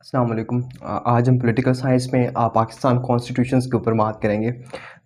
अस्सलाम वालेकुम। आज हम पॉलिटिकल साइंस में पाकिस्तान कॉन्स्टिट्यूशंस के ऊपर बात करेंगे।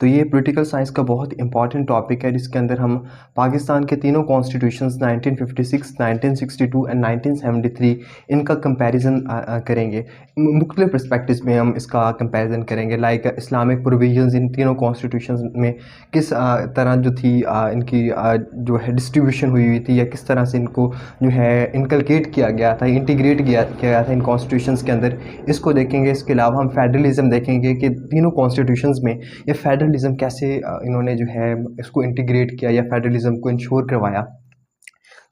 तो ये पॉलिटिकल साइंस का बहुत इंपॉर्टेंट टॉपिक है जिसके अंदर हम पाकिस्तान के तीनों कॉन्स्टिट्यूशंस 1956, 1962 एंड 1973 इनका कंपैरिजन करेंगे। मुख्तलिफ पर्सपेक्टिव्स में हम इसका कंपैरिजन करेंगे, लाइक इस्लामिक प्रोविजंस इन तीनों कॉन्स्टिट्यूशंस में किस तरह जो थी इनकी जो है डिस्ट्रीब्यूशन हुई थी, या किस तरह से इनको जो है इनकलकेट किया गया था, इंटीग्रेट किया गया था इन कॉन्स्टिट्यूशंस के अंदर। इसको देखेंगे। इसके अलावा हम फेडरलिज्म देखेंगे कि तीनों कॉन्स्टिट्यूशंस में ये फेडरलिज्म कैसे इन्होंने जो है इसको इंटीग्रेट किया या फेडरलिज्म को इंश्योर करवाया।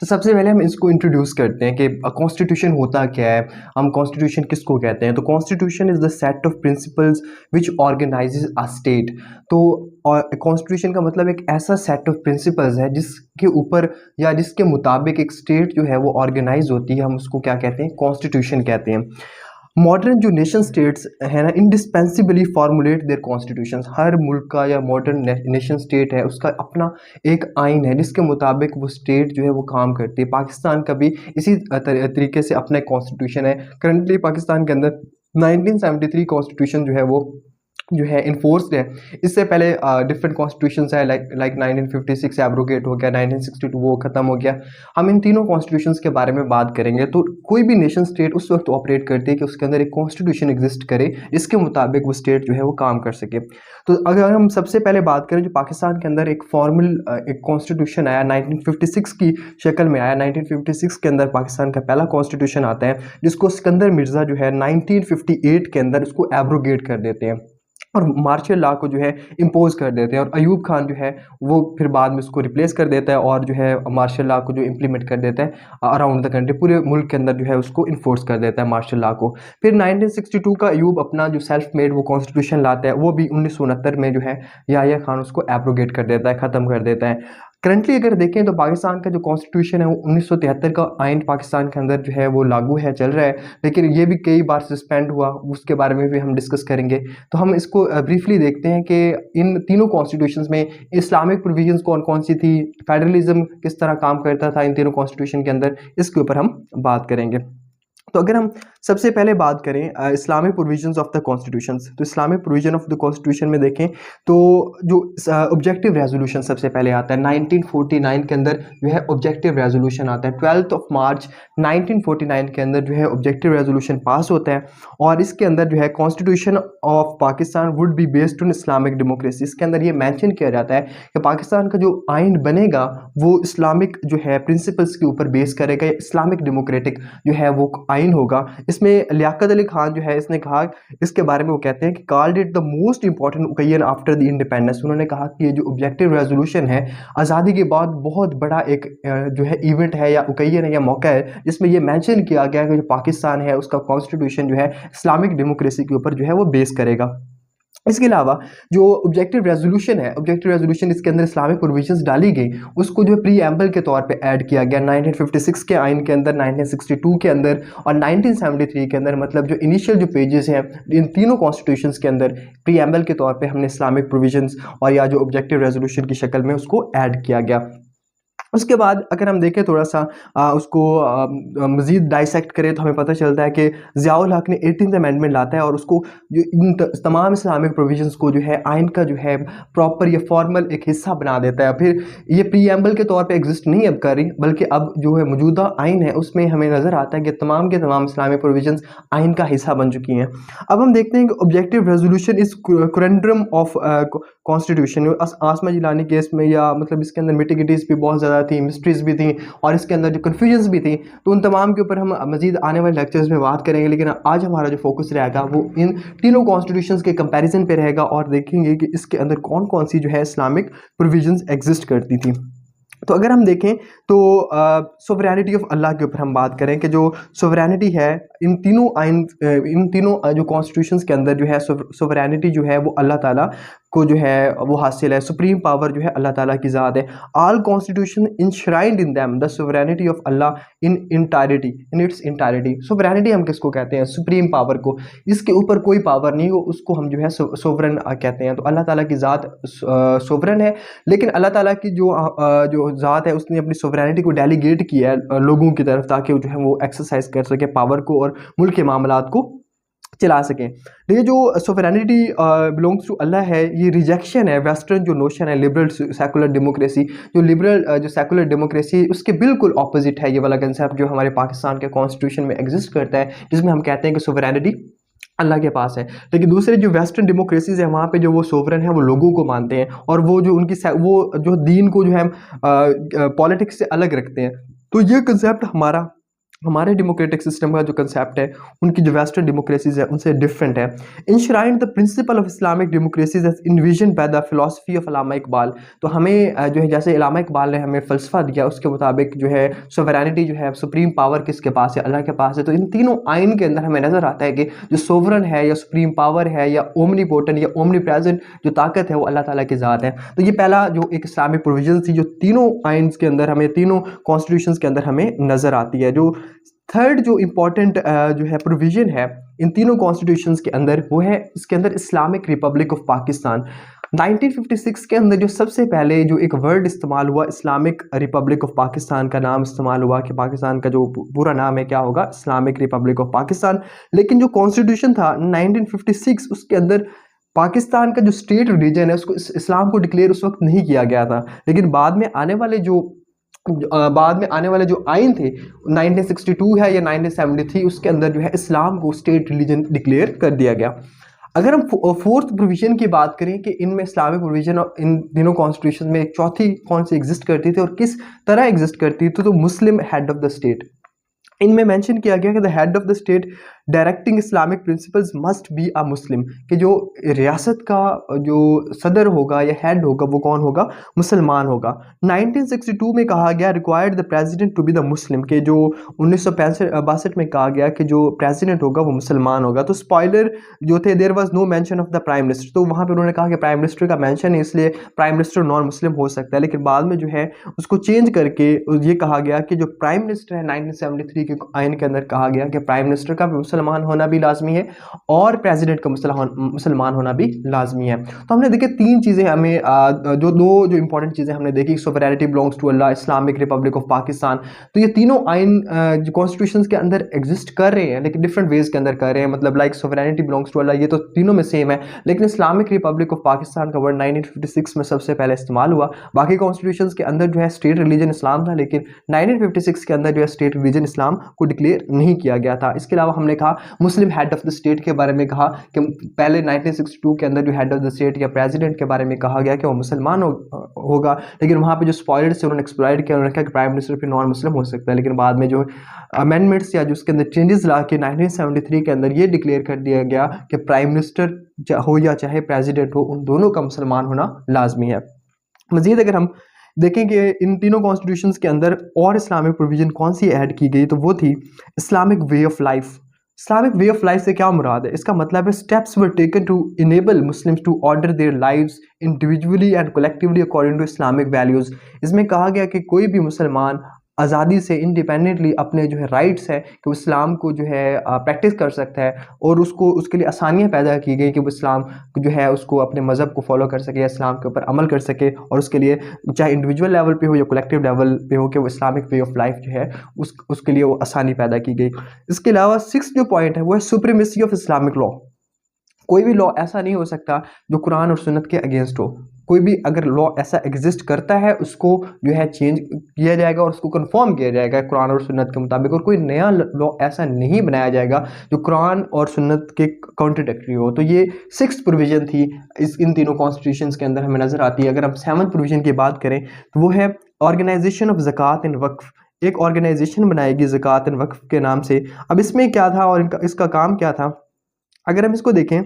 तो सबसे पहले हम इसको इंट्रोड्यूस करते हैं कि कॉन्स्टिट्यूशन होता क्या है, हम कॉन्स्टिट्यूशन किसको कहते हैं। तो constitution is the set of principles which organises a state. तो कॉन्स्टिट्यूशन का मतलब एक ऐसा सेट ऑफ प्रिंसिपल्स है जिसके ऊपर या जिसके मुताबिक एक स्टेट जो है वो ऑर्गेनाइज होती है, हम उसको क्या कहते हैं, कॉन्स्टिट्यूशन कहते हैं। मॉडर्न जो नेशन स्टेट्स है ना, इंडिस्पेंसिबली फॉर्मुलेट देयर कॉन्स्टिट्यूशंस। हर मुल्क का या मॉडर्न नेशन स्टेट है उसका अपना एक आइन है जिसके मुताबिक वो स्टेट जो है वो काम करती है। पाकिस्तान का भी इसी तरीके से अपना एक कॉन्स्टिट्यूशन है। करंटली पाकिस्तान के अंदर 1973 कॉन्स्टिट्यूशन जो है इन्फोर्स्ड है। इससे पहले डिफरेंट कॉन्स्टिट्यूशंस है, लाइक 1956 एब्रोगेट हो गया, 1962 वो ख़त्म हो गया। हम इन तीनों कॉन्स्टिट्यूशंस के बारे में बात करेंगे। तो कोई भी नेशन स्टेट उस वक्त ऑपरेट करती है कि उसके अंदर एक कॉन्स्टिट्यूशन एग्जिस्ट करे जिसके मुताबिक वो स्टेट जो है वो काम कर सके। तो अगर हम सबसे पहले बात करें, जो पाकिस्तान के अंदर एक फॉर्मल एक कॉन्स्टिट्यूशन आया 1956 की शक्ल में आया। 1956 के अंदर पाकिस्तान का पहला कॉन्स्टिट्यूशन आता है जिसको सिकंदर मिर्ज़ा जो है 1958 के अंदर उसको एब्रोगेट कर देते हैं और मार्शल लॉ को जो है इम्पोज कर देते हैं। और अयूब खान जो है वो फिर बाद में उसको रिप्लेस कर देता है और जो है मार्शल लॉ को जो इम्प्लीमेंट कर देता है अराउंड द कंट्री, पूरे मुल्क के अंदर जो है उसको इन्फोर्स कर देता है मार्शल लॉ को। फिर 1962 का अयूब अपना जो सेल्फ मेड वो कॉन्स्टिट्यूशन लाता है, वो भी 1969 में जो है याहिया खान उसको एब्रोगेट कर देता है, ख़त्म कर देता है। करंटली अगर देखें तो पाकिस्तान का जो कॉन्स्टिट्यूशन है वो 1973 का आइन पाकिस्तान के अंदर जो है वो लागू है, चल रहा है, लेकिन ये भी कई बार सस्पेंड हुआ, उसके बारे में भी हम डिस्कस करेंगे। तो हम इसको ब्रीफली देखते हैं कि इन तीनों कॉन्स्टिट्यूशंस में इस्लामिक प्रोविजंस कौन कौन सी थी, फेडरलिज्म किस तरह काम करता था इन तीनों कॉन्स्टिट्यूशन के अंदर, इसके ऊपर हम बात करेंगे। तो अगर हम सबसे पहले बात करें Islamic provisions of the constitutions, तो Islamic provision of the constitution में देखें तो जो ऑब्जेक्टिव रेजोल्यूशन सबसे पहले आता है 1949 के अंदर जो है ऑब्जेक्टिव रेजोल्यूशन आता है। 12 मार्च 1949 के अंदर जो है ऑब्जेक्टिव रेजोल्यूशन पास होता है और इसके अंदर जो है constitution of Pakistan would be based on Islamic democracy. इसके अंदर ये मेंशन किया जाता है कि पाकिस्तान का जो आइन बनेगा वो इस्लामिक जो है प्रिंसिपल्स के ऊपर बेस करेगा, इस्लामिक डेमोक्रेटिक जो है वो आइन होगा। इसमें लियाकत अली खान जो है इसने कहा, इसके बारे में वो कहते हैं कि called it the most important occasion after the independence. उन्होंने कहा कि ये जो ऑब्जेक्टिव रेजोल्यूशन है आज़ादी के बाद बहुत बड़ा एक जो है इवेंट है या ओकेजन है या मौका है जिसमें ये मेंशन किया गया कि जो पाकिस्तान है उसका कॉन्स्टिट्यूशन जो है इस्लामिक डेमोक्रेसी के ऊपर जो है वो बेस करेगा। इसके अलावा जो ऑब्जेक्टिव रेजोल्यूशन है, ऑब्जेक्टिव रेजोल्यूशन इसके अंदर इस्लामिक प्रोविजंस डाली गई, उसको जो है प्रीएम्बल के तौर पे ऐड किया गया 1956 के आइन के अंदर, 1962 के अंदर और 1973 के अंदर। मतलब जो इनिशियल जो पेजेस हैं इन तीनों कॉन्स्टिट्यूशंस के अंदर प्रीएम्बल के तौर पे हमने इस्लामिक प्रोविजंस और या जो ऑब्जेक्टिव रेजोल्यूशन की शक्ल में उसको ऐड किया गया। उसके बाद अगर हम देखें थोड़ा सा उसको मज़ीद डाइसेक्ट करें तो हमें पता चलता है कि ज़ियाउल हक ने 18th अमेंडमेंट लाता है और उसको जो इन तमाम इस्लामिक प्रोविजंस को जो है आइन का जो है प्रॉपर या फॉर्मल एक हिस्सा बना देता है। फिर ये प्रीएम्बल के तौर पे एग्जिस्ट नहीं अब कर रही, बल्कि अब जो है मौजूदा आइन है उसमें हमें नज़र आता है कि तमाम के तमाम इस्लामिक प्रोविजंस आइन का हिस्सा बन चुकी हैं। अब हम देखते हैं कि objective resolution is grundnorm of constitution. Asma Jilani case में या मतलब इसके अंदर मिटिगिटीज़ भी बहुत ज़्यादा थी, मिस्ट्रीज भी थी और इसके अंदर जो कन्फ्यूजन्स भी थी, तो उन तमाम के ऊपर हम मज़ीद आने वाले लेक्चर्स में बात करेंगे। लेकिन आज हमारा जो फोकस रहेगा वो इन तीनों कॉन्स्टिट्यूशंस के कंपैरिजन पे रहेगा और देखेंगे कि इसके अंदर कौन कौन सी जो है इस्लामिक प्रोविजंस एग्जिस्ट करती थी। तो अगर हम देखें तो सोवरेनिटी ऑफ अल्लाह के ऊपर हम बात करें कि जो सोवरेनिटी है इन तीनों आइन इन तीनों जो कॉन्स्टिट्यूशंस के अंदर जो है सोवरेनिटी जो है वो अल्लाह ताला को जो है वो हासिल है, सुप्रीम पावर जो है अल्लाह ताला की ज़ात है। All constitution enshrined in them the sovereignty of Allah in entirety, in its entirety. Sovereignty हम किसको कहते हैं? सुप्रीम पावर को। इसके ऊपर कोई पावर नहीं हो उसको हम जो है सोवरन कहते हैं। तो अल्लाह ताला की ज़ात सोवरन है, लेकिन अल्लाह ताला की जो ज़ात है उसने अपनी सोवरेनिटी को डेलीगेट किया है लोगों की तरफ, ताकि जो है वो एक्सरसाइज कर सके पावर को और मुल्क के मामलात को चला सकें। ये जो सोवरेनिटी बिलोंग्स टू अल्लाह है, ये रिजेक्शन है वेस्टर्न जो नोशन है लिबरल सेकुलर डेमोक्रेसी, जो लिबरल जो सेकुलर डेमोक्रेसी उसके बिल्कुल ऑपोजिट है ये वाला कंसेप्ट जो हमारे पाकिस्तान के कॉन्स्टिट्यूशन में एग्जिस्ट करता है, जिसमें हम कहते हैं कि सोवरेनिटी अल्लाह के पास है। लेकिन दूसरे जो वेस्टर्न डेमोक्रेसीज है वहाँ पे जो वो सोवरन है वो लोगों को मानते हैं, और वो जो उनकी वो जो दीन को जो है पॉलिटिक्स से अलग रखते हैं। तो ये कंसेप्ट हमारे डेमोक्रेटिक सिस्टम का जो कंसेप्ट है उनकी जो वेस्टर्न डेमोक्रेसीज है उनसे डिफरेंट है। Enshrined the principle of Islamic democracies as envision by the philosophy of Allama Iqbal. तो हमें जो है जैसे अल्लामा इकबाल ने हमें फ़लसफ़ा दिया उसके मुताबिक जो है सोवरेनिटी जो है सुप्रीम पावर किसके पास है? अल्लाह के पास है। तो इन तीनों आइन के अंदर हमें नज़र आता है कि जो सोवरन है या सुप्रीम पावर है या ओमनीपोटेंट या ओमनी प्रेजेंट जो ताकत है वो अल्लाह ताला की ज़ात है। तो ये पहला जो एक इस्लामिक प्रोविजन थी जो तीनों आइन्स के अंदर हमें, तीनों कॉन्स्टिट्यूशंस के अंदर हमें नज़र आती है। जो थर्ड जो इम्पॉर्टेंट जो है प्रोविज़न है इन तीनों कॉन्स्टिट्यूशंस के अंदर वो है इसके अंदर इस्लामिक रिपब्लिक ऑफ पाकिस्तान। 1956 के अंदर जो सबसे पहले जो एक वर्ड इस्तेमाल हुआ इस्लामिक रिपब्लिक ऑफ पाकिस्तान का नाम इस्तेमाल हुआ कि पाकिस्तान का जो पूरा नाम है क्या होगा? Islamic republic of Pakistan. लेकिन जो कॉन्स्टिट्यूशन था 1956 उसके अंदर पाकिस्तान का जो स्टेट रिलीजन है उसको इस्लाम को डिक्लेयर उस वक्त नहीं किया गया था। लेकिन बाद में आने वाले जो आइन थे 1962 है या 1973 उसके अंदर जो है इस्लाम को स्टेट रिलीजन डिक्लेयर कर दिया गया। अगर हम फोर्थ प्रोविजन की बात करें कि इनमें इस्लामिक प्रोविजन और इन तीनों कॉन्स्टिट्यूशन में एक चौथी कौन सी एग्जिस्ट करती थी और किस तरह एग्जिस्ट करती थी, तो Muslim head of the state. इनमें मेंशन किया गया कि the head of the state directing Islamic principles must be a Muslim, कि जो रियासत का जो सदर होगा या हेड होगा वो कौन होगा? मुसलमान होगा। 1962 में कहा गया required the president to be the Muslim, के जो 1962 में कहा गया कि जो प्रेसिडेंट होगा वो मुसलमान होगा। तो स्पॉइलर जो थे there was no mention of the prime minister, तो वहाँ पे उन्होंने कहा कि प्राइम मिनिस्टर का मेंशन है इसलिए प्राइम मिनिस्टर नॉन मुस्लिम हो सकता है। लेकिन बाद में जो है उसको चेंज करके ये कहा गया कि जो प्राइम मिनिस्टर है 1973 के आइन के अंदर कहा गया कि प्राइम मिनिस्टर का मुसलमान होना भी लाजमी है और प्रेसिडेंट का मुसलमान होना भी लाजमी है। तो हमने देखिए तीन चीज़ें हमें जो इंपॉर्टेंट चीज़ें हमने देखी, sovereignty belongs to Allah, Islamic republic of Pakistan. तो ये तीनों आइन जो कॉन्स्टिट्यूशन के अंदर एग्जिस्ट कर रहे हैं लेकिन डिफरेंट वेज के अंदर कर रहे हैं। मतलब लाइक सोवरेनिटी बिलोंग्स टू अल्लाह ये तो तीनों में सेम है, लेकिन इस्लामिक रिपब्लिक ऑफ पाकिस्तान का वर्ड 1956 में सबसे पहले इस्तेमाल हुआ। बाकी कॉन्स्टिट्यूशन के अंदर जो है स्टेट रिलीजन इस्लाम था, लेकिन 1956 के अंदर जो है स्टेट रिलीजन इस्लाम को डिक्लेयर नहीं किया गया था। इसके अलावा हमने कहा मुस्लिम हेड ऑफ द स्टेट के बारे में कहा कि पहले 1962 के अंदर जो हेड ऑफ द स्टेट या प्रेसिडेंट के बारे में कहा गया कि वो मुसलमान होगा, लेकिन वहाँ पे जो स्पॉयलर्स से उन्होंने एक्सप्लॉइट किया, उन्होंने कहा कि प्राइम मिनिस्टर फिर नॉन मुस्लिम हो सकता है। लेकिन बाद में जो अमेंडमेंट्स या जो उसके अंदर चेंजेस ला के 1973 के अंदर ये डिक्लेयर कर दिया गया कि प्राइम मिनिस्टर हो या चाहे प्रेसिडेंट हो उन दोनों का मुसलमान होना लाजमी है। मज़ीद अगर हम देखें कि इन तीनों कॉन्स्टिट्यूशंस के अंदर और इस्लामिक प्रोविजन कौन सी ऐड की गई, तो वो थी Islamic way of life. Islamic way of life से क्या मुराद है? इसका मतलब है steps were taken to enable Muslims to order their lives individually and collectively according to Islamic values. इसमें कहा गया कि कोई भी मुसलमान आज़ादी से इंडिपेंडेंटली अपने जो है राइट्स है कि वो इस्लाम को जो है प्रैक्टिस कर सकता है, और उसके लिए आसानियाँ पैदा की गई कि वो इस्लाम जो है उसको अपने मज़हब को फॉलो कर सके, इस्लाम के ऊपर अमल कर सके, और उसके लिए चाहे इंडिविजुअल लेवल पे हो या कलेक्टिव लेवल पे हो कि वो इस्लामिक वे ऑफ लाइफ जो है उसके लिए वो आसानी पैदा की गई। इसके अलावा सिक्स जो पॉइंट है वो है सुप्रीमेसी ऑफ इस्लामिक लॉ। कोई भी लॉ ऐसा नहीं हो सकता जो कुरान और सुन्नत के अगेंस्ट हो। कोई भी अगर लॉ ऐसा एग्जिस्ट करता है उसको जो है चेंज किया जाएगा और उसको कंफर्म किया जाएगा कुरान और सुन्नत के मुताबिक, और कोई नया लॉ ऐसा नहीं बनाया जाएगा जो कुरान और सुन्नत के कॉन्ट्रडिक्टरी हो। तो ये सिक्स्थ प्रोविजन थी इन तीनों कॉन्स्टिट्यूशंस के अंदर हमें नज़र आती है। अगर हम सेवंथ प्रोविजन की बात करें तो वो है ऑर्गेनाइजेशन ऑफ ज़कात एंड वक्फ। एक ऑर्गेनाइजेशन बनाएगी ज़कात एंड वक्फ के नाम से। अब इसमें क्या था और इसका काम क्या था? अगर हम इसको देखें,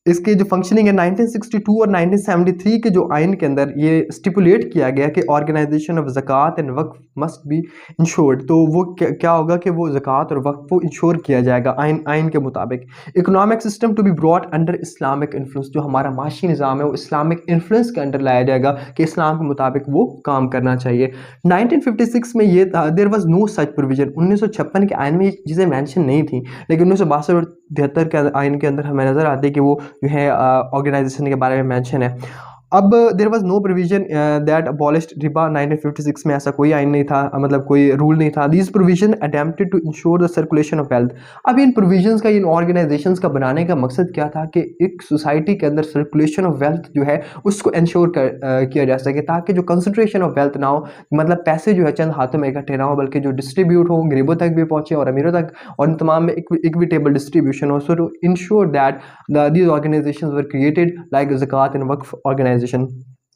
इसके जो फंक्शनिंग है 1962 और 1973 के जो आइन के अंदर ये स्टिपुलेट किया गया कि ऑर्गेनाइजेशन ऑफ ज़कात एंड वक्फ मस्ट बी इंश्योर्ड। तो वो क्या होगा कि वो ज़कात और वक्फ को इंश्योर किया जाएगा आइन के मुताबिक। Economic system to be brought under Islamic influence, जो हमारा माशी निज़ाम है वो इस्लामिक इन्फ्लुएंस के अंडर लाया जाएगा कि इस्लाम के मुताबिक वो काम करना चाहिए। 1956 में ये था, there was no such provision. 1956 के आइन में ये चीज़ें मेंशन नहीं थी, लेकिन 1962 और 73 के आइन के अंदर हमें नज़र आती है कि वो जो है ऑर्गेनाइजेशन के बारे में मेंशन है। अब there was no provision that abolished रिबा। 1956 में ऐसा कोई आइन नहीं था, मतलब कोई रूल नहीं था। These provision attempted to ensure the circulation of wealth. अब इन प्रोविजंस का, इन ऑर्गेनाइजेशंस का बनाने का मकसद क्या था कि एक सोसाइटी के अंदर सर्कुलेशन ऑफ वेल्थ जो है उसको इंश्योर किया जा सके, ताकि जो कंसंट्रेशन ऑफ वेल्थ ना हो, मतलब पैसे जो है चंद हाथों में इकट्ठे ना हो, बल्कि जो डिस्ट्रीब्यूट हो, गरीबों तक भी पहुंचे और अमीरों तक, और इन तमाम में इक्विटेबल डिस्ट्रीब्यूशन हो। So to ensure that these organizations were created like zakat and waqf organization।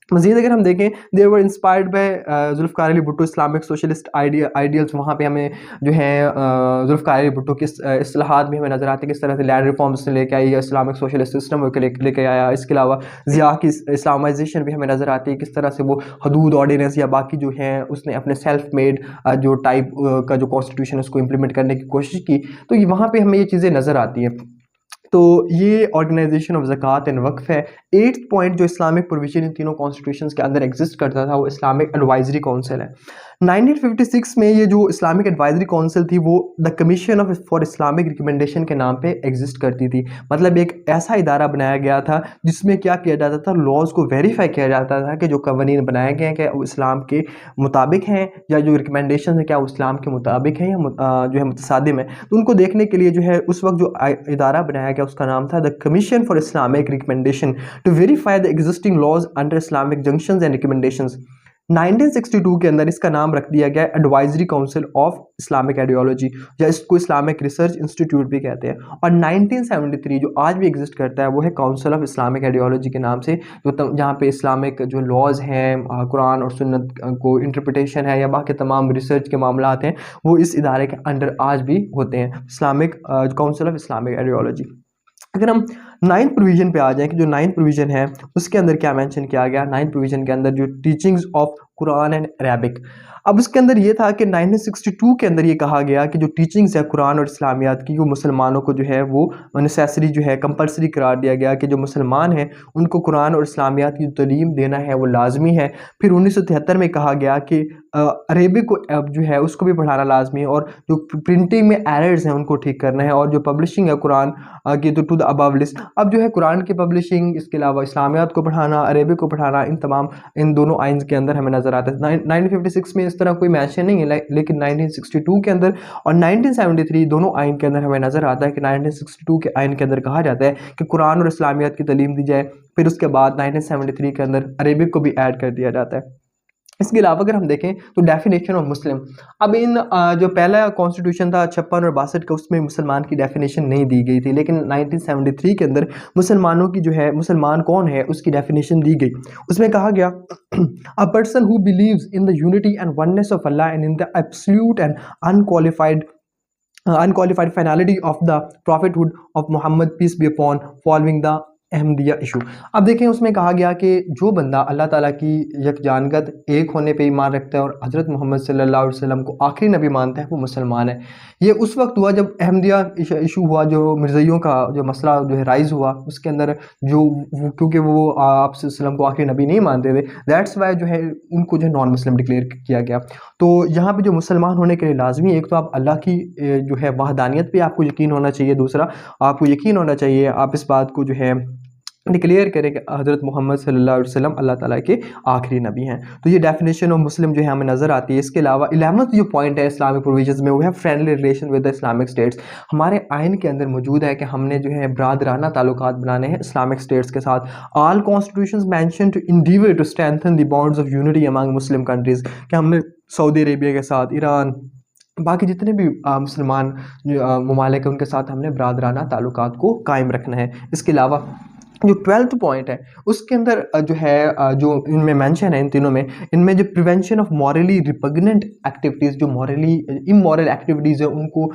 मज़ीद अगर हम देखें, they were inspired by Zulfikar Ali Bhutto Islamic socialist ideals. वहाँ पे हमें जो है जुल्फ़िकार अली भुट्टो की इस्लाहात भी हमें नज़र आती है, किस तरह से लैंड रिफॉर्म्स ने लेके आई या इस्लामिक सोशलिस्ट सिस्टम को लेके आया। इसके अलावा ज़िया की इस्लामाइजेशन भी हमें नज़र आती है, किस तरह से वो हदूद ऑर्डिनेंस या बाकी जो है उसने अपने सेल्फ मेड जो टाइप का जो कॉन्स्टिट्यूशन उसको इम्प्लीमेंट करने की कोशिश की। तो वहाँ पर हमें ये चीज़ें नज़र आती हैं। तो ये ऑर्गेनाइजेशन ऑफ ज़कात एंड वक्फ है। 8th पॉइंट जो इस्लामिक प्रोविजन इन तीनों कॉन्स्टिट्यूशंस के अंदर एग्जिस्ट करता था वो इस्लामिक एडवाइजरी काउंसिल है। 1956 में ये जो इस्लामिक एडवाइजरी काउंसिल थी वो the commission of for Islamic recommendation के नाम पे एग्जिस्ट करती थी। मतलब एक ऐसा इदारा बनाया गया था जिसमें क्या किया जाता था, लॉज को वेरीफाई किया जाता था कि जो कवानीन बनाए गए हैं क्या वो इस्लाम के मुताबिक हैं, या जो रिकमेंडेशन है क्या वो इस्लाम के मुताबिक हैं या जो है मुतसादिम है। तो उनको देखने के लिए जो है उस वक्त जो इदारा बनाया गया उसका नाम था the commission for Islamic recommendation to verify the existing laws under Islamic junctions and recommendations. 1962 के अंदर इसका नाम रख दिया गया advisory council of Islamic ideology, या इसको इस्लामिक रिसर्च इंस्टीट्यूट भी कहते हैं। और 1973 जो आज भी एग्जिस्ट करता है वो है काउंसिल ऑफ इस्लामिक आइडियोलॉजी के नाम से, जो जहाँ पे इस्लामिक जो लॉज हैं, कुरान और सुन्नत को इंटरप्रिटेशन है या बाकी तमाम रिसर्च के मामला हैं वो इस इदारे के अंडर आज भी होते हैं, Islamic council of Islamic ideology. अगर हम 9th प्रोविजन पे आ जाएं कि जो 9th प्रोविजन है उसके अंदर क्या मेंशन किया गया। 9th प्रोविजन के अंदर जो teachings of Quran and Arabic, अब उसके अंदर ये था कि 1962 के अंदर ये कहा गया कि जो टीचिंग्स है कुरान और इस्लामियात की वो मुसलमानों को जो है वो नेसेसरी जो है कंपलसरी करार दिया गया कि जो मुसलमान हैं उनको कुरान और इस्लामियात की तालीम देना है वो लाजमी है। फिर 1973 में कहा गया कि अरेबिक को जो है उसको भी पढ़ाना लाजमी है, और जो प्रिंटिंग में एरर्स हैं उनको ठीक करना है, और जो पब्लिशिंग है कुरान की तो टू द अबव लिस्ट। अब जो है कुरान की पब्लिशिंग, इसके अलावा इस्लामियात को पढ़ाना, अरेबिक को पढ़ाना, इन दोनों आइन्स के अंदर हमें नज़र आता है। 1956 में इस तरह कोई मेंशन नहीं है, लेकिन 1962 के अंदर और 1973 दोनों आइन के अंदर हमें नज़र आता है कि 1962 के आइन के अंदर कहा जाता है कि कुरान और इस्लामियात की तालीम दी जाए। फिर उसके बाद 1973 के अंदर अरेबिक को भी ऐड कर दिया जाता है। इसके अलावा अगर हम देखें तो डेफिनेशन ऑफ मुस्लिम, अब इन जो पहला कॉन्स्टिट्यूशन था 56 और 62 का उसमें मुसलमान की डेफिनेशन नहीं दी गई थी, लेकिन 1973 के अंदर मुसलमानों की जो है मुसलमान कौन है उसकी डेफिनेशन दी गई। उसमें कहा गया a person who believes in the unity and oneness of Allah and in the absolute and unqualified finality of the prophethood of Muhammad peace be upon following the Ahmadiyya issue. अब देखें उसमें कहा गया कि जो बंदा अल्लाह ताला की यकजानगत एक होने पे ईमान रखता है और हज़रत मोहम्मद सल्लल्लाहु अलैहि वसल्लम को आखिरी नबी मानता है वो मुसलमान है। ये उस वक्त हुआ जब अहमदिया इशू हुआ, जो मिर्ज़इयों का जो मसला जो है राइज़ हुआ, उसके अंदर जो क्योंकि वो आप वसल्लम को आखिरी नबी नहीं मानते थे, दैट्स वाई जो है उनको जो है नॉन मुस्लिम डिक्लेयर किया गया। तो यहाँ पे जो मुसलमान होने के लिए लाजमी, एक तो आप अल्लाह की जो है वहदानियत पे आपको यकीन होना चाहिए, दूसरा आपको यकीन होना चाहिए आप इस बात को जो है डिक्लेयर करें कि हज़रत मोहम्मद सल्लल्लाहु अलैहि वसल्लम अल्लाह ताला के आखिरी नबी हैं। तो ये डेफिनेशन ऑफ मुस्लिम जो है हमें नज़र आती है। इसके अलावा 11th जो पॉइंट है इस्लामिक प्रोविजंस में वो है friendly relation with the Islamic states. हमारे आइन के अंदर मौजूद है कि हमने जो है बरादराना ताल्लुकात बनाने हैं इस्लामिक स्टेट्स के साथ। All constitutions mention to endeavour to strengthen the bonds of unity among Muslim countries, कि हमने सऊदी अरेबिया के साथ, ईरान, बाकी जितने भी मुसलमान ममालिक हैं उनके साथ हमने बरादराना ताल्लुकात को कायम रखना है। इसके अलावा जो 12th पॉइंट है उसके अंदर जो है जो इनमें मेंशन है इन तीनों में, इनमें जो prevention of morally repugnant activities, जो मॉरली इमोरल एक्टिविटीज़ है उनको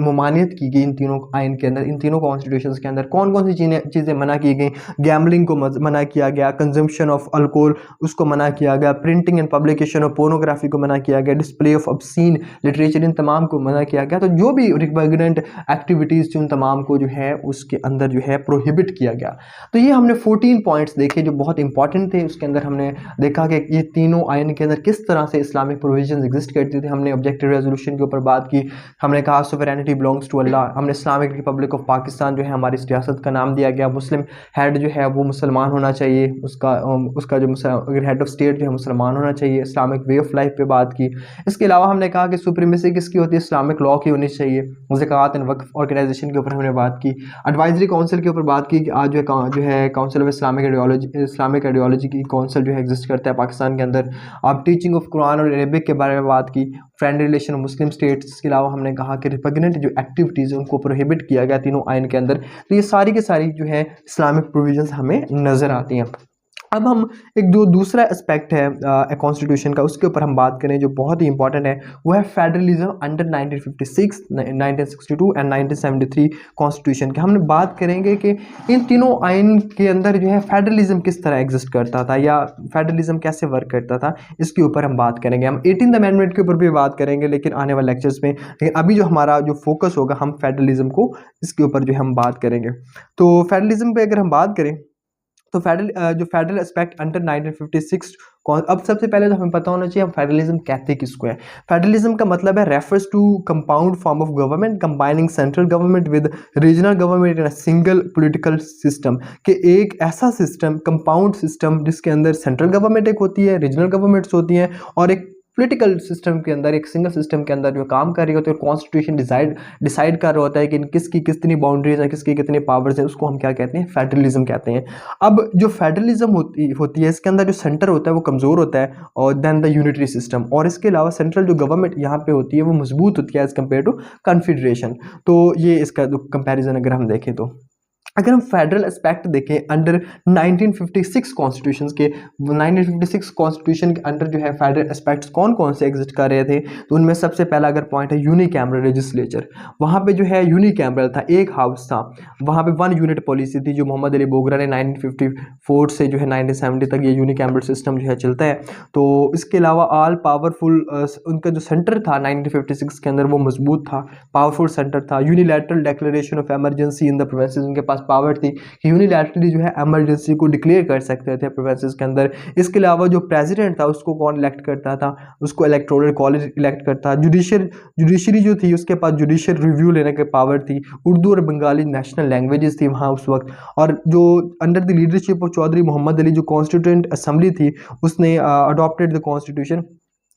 ममानियत की गई इन तीनों आइन के अंदर, इन तीनों कॉन्स्टिट्यूशंस के अंदर। कौन कौन सी चीज़ें मना की गई? गैम्बलिंग को मना किया गया, कंजम्पशन ऑफ अल्कोहल उसको मना किया गया, printing and publication of pornography को मना किया गया, display of obscene literature in तमाम को मना किया गया। तो जो भी रिपग्नेंट एक्टिविटीज़ उन तमाम को जो है उसके अंदर जो है प्रोहिबिट किया गया। तो ये हमने 14 पॉइंट्स देखे जो बहुत इंपॉर्टेंट थे। उसके अंदर हमने देखा कि ये तीनों आयन के अंदर किस तरह से इस्लामिक प्रोविजंस एग्जिस्ट करती थी। हमने ऑब्जेक्टिव रेजोल्यूशन के ऊपर बात की, हमने कहा सोवरेनिटी बिलोंग्स टू अल्लाह, हमने इस्लामिक रिपब्लिक ऑफ पाकिस्तान जो है हमारी रियासत का नाम दिया गया, मुस्लिम हेड जो है वो मुसलमान होना चाहिए, उसका जो हेड ऑफ स्टेट जो है मुसलमान होना चाहिए, इस्लामिक वे ऑफ लाइफ पे बात की। इसके अलावा हमने कहा कि सुप्रीमेसी किसकी होती है? इस्लामिक लॉ की होनी चाहिए। ज़कात एंड वक्फ ऑर्गेनाइजेशन के ऊपर हमने बात की, एडवाइजरी काउंसिल के ऊपर बात की कि आज जो है काउंसिल ऑफ इस्लामिक आइडियोलॉजी की काउंसिल जो है एग्जिस्ट करता है पाकिस्तान के अंदर। अब टीचिंग ऑफ कुरान और अरबिक के बारे में बात की, friend relation of Muslim states. इसके अलावा हमने कहा कि रिपग्नेंट जो एक्टिविटीज़ उनको प्रोहिबिट किया गया तीनों आइन के अंदर। तो ये सारी की सारी जो है इस्लामिक प्रोविजंस हमें नज़र आती हैं। अब हम एक जो दूसरा एस्पेक्ट है कॉन्स्टिट्यूशन का उसके ऊपर हम बात करें जो बहुत ही इंपॉर्टेंट है, वो है फेडरलिज्म अंडर 1956, 1962 एंड 1973 कॉन्स्टिट्यूशन की। हमने बात करेंगे कि इन तीनों आइन के अंदर जो है फेडरलिज्म किस तरह एग्जिस्ट करता था या फेडरलिज्म कैसे वर्क करता था, इसके ऊपर हम बात करेंगे। हम 18th अमेंडमेंट के ऊपर भी बात करेंगे लेकिन आने वाले लेक्चर्स में, लेकिन अभी जो हमारा जो फोकस होगा हम फेडरलिज्म को इसके ऊपर जो हम बात करेंगे। तो फेडरलिज्म पे अगर हम बात करें तो फेडरल एस्पेक्ट अंडर 1956 अब सबसे पहले तो हमें पता होना चाहिए हम फेडरलिज्म कहते किसको है। फेडरलिज्म का मतलब है refers to compound form of government combining central government with regional government in a single political system, कि एक ऐसा सिस्टम, कंपाउंड सिस्टम जिसके अंदर सेंट्रल गवर्नमेंट एक होती है, रीजनल गवर्नमेंट्स होती हैं और एक पॉलिटिकल सिस्टम के अंदर, एक सिंगल सिस्टम के अंदर जो काम कर रही होती है, कॉन्स्टिट्यूशन डिसाइड कर रहा होता है कि किसकी कितनी बाउंड्रीज है, किसकी कितनी पावर्स है, उसको हम क्या कहते हैं? फेडरलिज्म कहते हैं। अब जो फेडरलिज्म होती है इसके अंदर जो सेंटर होता है वो कमज़ोर होता है और देन द यूनिटरी सिस्टम, और इसके अलावा सेंट्रल जो गवर्नमेंट यहाँ पे होती है वो मजबूत होती है एज़ कम्पेयर टू कन्फेडरेशन। तो ये इसका जो कंपेरिजन अगर हम देखें तो अगर हम फेडरल एस्पेक्ट देखें अंडर 1956 कॉन्स्टिट्यूशन के, 1956 कॉन्स्टिट्यूशन के अंडर जो है फेडरल एस्पेक्ट्स कौन कौन से एग्जिस्ट कर रहे थे, तो उनमें सबसे पहला अगर पॉइंट है यूनिकैमरल लेजिस्लेचर। वहाँ पे जो है यूनिकैमरल था, एक हाउस था, वहाँ पे 1 यूनिट पॉलिसी थी जो मोहम्मद अली बोगरा ने 1954 से जो है 1970 तक ये यूनिकैमरल सिस्टम जो है चलता है। तो इसके अलावा ऑल पावरफुल उनका जो सेंटर था 1956 के अंदर वो मजबूत था, पावरफुल सेंटर था। Unilateral declaration of emergency in the provinces, उनके पास पावर थी कि यूनिलैटरली जो है एमरजेंसी को डिक्लेयर कर सकते थे प्रोविंसेस के अंदर। इसके अलावा जो प्रेसिडेंट था उसको कौन इलेक्ट करता था? उसको इलेक्टोरल कॉलेज इलेक्ट करता। जुडिशरी जो थी उसके पास जुडिशियल रिव्यू लेने की पावर थी। उर्दू और बंगाली नेशनल लैंग्वेजेस थी वहाँ उस वक्त। और जो under the leadership of Chaudhry Muhammad Ali जो कॉन्स्टिट्यूंट असेंबली थी उसने अडॉप्टेड द कॉन्स्टिट्यूशन,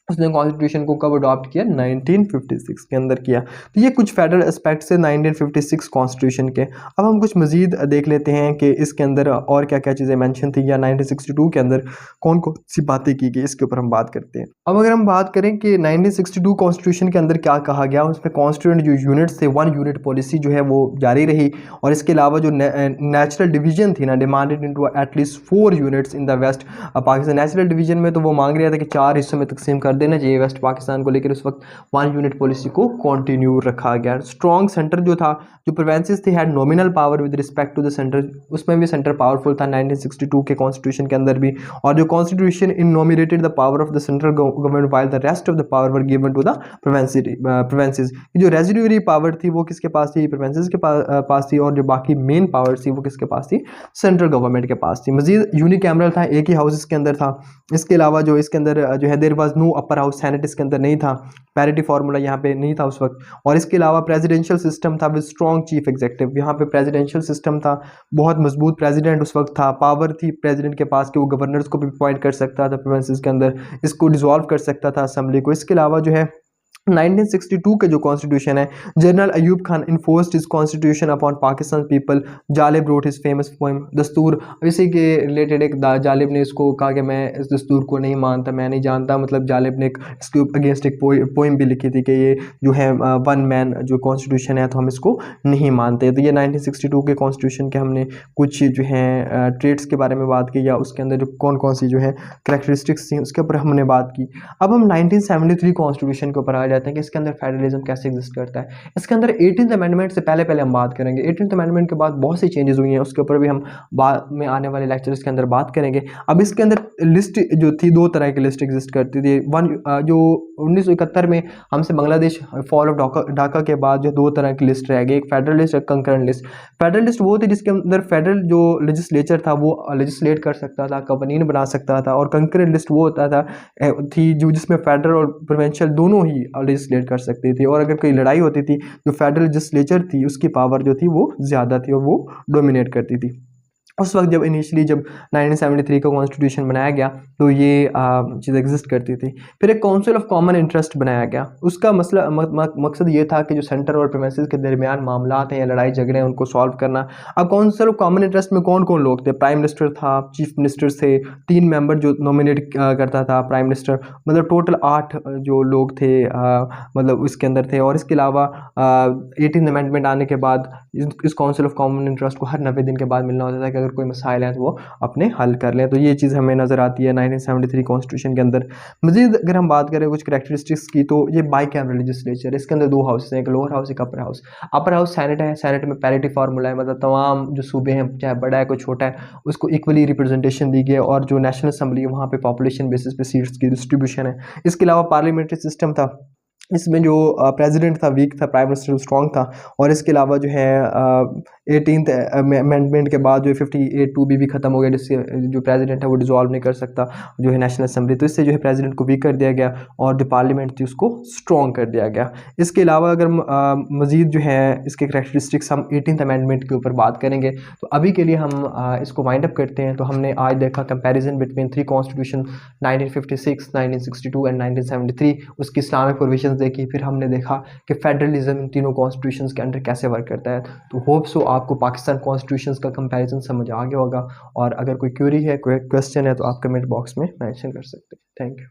उसने कॉन्स्टिट्यूशन को कब अडॉप्ट किया? 1956 के अंदर किया। तो ये कुछ फेडरल एस्पेक्ट्स है 1956 कॉन्स्टिट्यूशन के। अब हम कुछ मजीद देख लेते हैं कि इसके अंदर और क्या क्या चीज़ें मेंशन थी या 1962 के अंदर कौन कौन सी बातें की गई, इसके ऊपर हम बात करते हैं। अब अगर हम बात करें कि 1962 कॉन्स्टिट्यूशन के अंदर क्या कहा गया, उसमें कॉन्स्टिट्यूंट जो यूनिट्स थे 1 यूनिट पॉलिसी जो है वो जारी रही, और इसके अलावा जो नेचुरल डिवीजन थी ना, demanded into at least 4 units in the west Pakistan. Natural division में तो वो मांग रहा था कि 4 हिस्सों में तकसीम कर देना चाहिए वेस्ट पाकिस्तान को, लेकिन उस वक्त 1 यूनिट पॉलिसी को कंटिन्यू रखा गया। स्ट्रॉन्ग सेंटर जो था, जो प्रोविंसेस थे had nominal power with respect to the centre, उसमें भी सेंटर पावरफुल था 1962 के कॉन्स्टिट्यूशन के अंदर भी। और जो constitution enumerated the power of the central government while the rest of the power were given to the provinces. जो रेजिडुअरी पावर थी वो किसके पास थी? प्रोविंसेस के पास थी, और जो बाकी मेन पावर थी वो किसके पास थी? सेंट्रल गवर्नमेंट के पास थी। मजीद यूनिकैमरल था, एक ही हाउस इसके अंदर था। इसके अलावा जो इसके अंदर जो है there was no upper house senate इसके अंदर नहीं था, पैरिटी फार्मूला यहाँ पे नहीं था उस वक्त। और इसके अलावा प्रेसिडेंशियल सिस्टम था विद स्ट्रॉन्ग चीफ एग्जीक्यूटिव, यहाँ पे प्रेसिडेंशियल सिस्टम था, बहुत मजबूत प्रेसिडेंट उस वक्त था। पावर थी प्रेसिडेंट के पास कि वो गवर्नर्स को भी अपॉइंट कर सकता था प्रोविंसेस के अंदर, इसको डिसॉल्व कर सकता था असेंबली को। इसके अलावा जो है 1962 के जो कॉन्स्टिट्यूशन है, general Ayub Khan enforced his constitution upon Pakistan people. Jalib road his famous poem दस्तूर। इसी के रिलेटेड एक जालिब ने इसको कहा कि मैं इस दस्तूर को नहीं मानता, मैं नहीं जानता, मतलब जालिब ने इसके अगेंस्ट एक पोएम भी लिखी थी कि ये जो है वन मैन जो कॉन्स्टिट्यूशन है, तो हम इसको नहीं मानते। तो ये 1962 के कॉन्स्टिट्यूशन के हमने कुछ जो है ट्रेड्स के बारे में बात की, या उसके अंदर जो कौन कौन सी जो है करेक्टरिस्टिक्स थी उसके ऊपर हमने बात की। अब हम 1973 कॉन्स्टिट्यूशन के ऊपर आ जाते हैं कि इसके अंदर फेडरलिज्म कैसे एग्जिस्ट करता है। इसके अंदर 18th अमेंडमेंट से पहले पहले हम बात करेंगे। 18th अमेंडमेंट के बाद बहुत सी चेंजेस हुई हैं, उसके ऊपर भी हम बाद में आने वाले लेक्चर्स के अंदर बात करेंगे। अब इसके अंदर लिस्ट जो थी, दो तरह की लिस्ट एग्जिस्ट करती थी। वन जो 1971 में हमसे बांग्लादेश फॉल ऑफ ढाका के बाद जो दो तरह की लिस्ट रह गई, एक फेडरल लिस्ट और कंकरेंट लिस्ट। फेडरल लिस्ट वो थी जिसके अंदर फेडरल जो लेजिस्लेचर था वो लेजिस्लेट कर सकता था, कवानीन बना सकता था, और कंकरेंट लिस्ट वो होता था थी जो जिसमें फेडरल और प्रोविंशियल दोनों ही लेजिस्लेट कर सकती थी। और अगर कोई लड़ाई होती थी, जो फेडरल लेजिस्लेचर थी उसकी पावर जो थी वो ज़्यादा थी और वो डोमिनेट करती थी। उस वक्त जब इनिशियली जब 1973 का कॉन्स्टिट्यूशन बनाया गया तो ये चीज़ एग्जिस्ट करती थी। फिर एक काउंसिल ऑफ कॉमन इंटरेस्ट बनाया गया। उसका मसला मकसद ये था कि जो सेंटर और प्रोविंसेस के दरमियान मामलात हैं या लड़ाई झगड़े हैं उनको सॉल्व करना। अब काउंसिल ऑफ कॉमन इंटरेस्ट में कौन कौन लोग थे? प्राइम मिनिस्टर था, चीफ मिनिस्टर थे, 3 मेंबर जो नॉमिनेट करता था प्राइम मिनिस्टर, मतलब टोटल 8 जो लोग थे मतलब इसके अंदर थे। और इसके अलावा 18th अमेंडमेंट आने के बाद इस काउंसिल ऑफ कॉमन इंटरेस्ट को हर 90 दिन के बाद मिलना होता था कि अगर कोई मसाइल हैं तो वो अपने हल कर लें। तो ये चीज़ हमें नज़र आती है 1973 कॉन्स्टिट्यूशन के अंदर। मज़ीद अगर हम बात करें कुछ कैरेक्टरिस्टिक्स की, तो ये बाई कैमरल लेजिस्लेचर, इसके अंदर 2 हाउस हैं, एक लोअर हाउस एक अपर हाउस। अपर हाउस सेनेट है, सेनेट में पैरिटी फार्मूला है, मतलब तमाम जो सूबे हैं चाहे बड़ा है कोई छोटा है उसको इक्वली रिप्रेजेंटेशन दी गई है। और जो नेशनल असम्बली है वहाँ पे पॉपुलेशन बेसिस पे सीट्स की डिस्ट्रीब्यूशन है। इसके अलावा पार्लियामेंट्री सिस्टम था, इसमें जो प्रेसिडेंट था वीक था, प्राइम मिनिस्टर स्ट्रॉन्ग था। और इसके अलावा जो है 18th अमेंडमेंट के बाद जो 58(2) भी ख़त्म हो गया, जिससे जो प्रेसिडेंट है वो डिसॉल्व नहीं कर सकता जो है नेशनल असम्बली। तो इससे जो है प्रेसिडेंट को वीक कर दिया गया और जो पार्लियामेंट थी उसको स्ट्रॉन्ग कर दिया गया। इसके अलावा अगर मज़ीद जो है इसके करैक्टरिस्टिक्स हम 18th अमेंडमेंट के ऊपर बात करेंगे। तो अभी के लिए हम इसको वाइंड अप करते हैं। तो हमने आज देखा कंपैरिजन बिटवीन 3 कॉन्स्टिट्यूशन 1956, 1962 एंड 1973, उसकी इस्लामिक प्रोविजंस देखी। फिर हमने देखा कि फेडरलिज्म इन तीनों कॉन्स्टिट्यूशंस के अंडर कैसे वर्क करता है। तो होप सो आपको पाकिस्तान कॉन्स्टिट्यूशंस का कंपैरिजन समझ आ गया होगा। और अगर कोई क्वेरी है, कोई क्वेश्चन है, तो आप कमेंट बॉक्स में मेंशन कर सकते हैं। Thank you.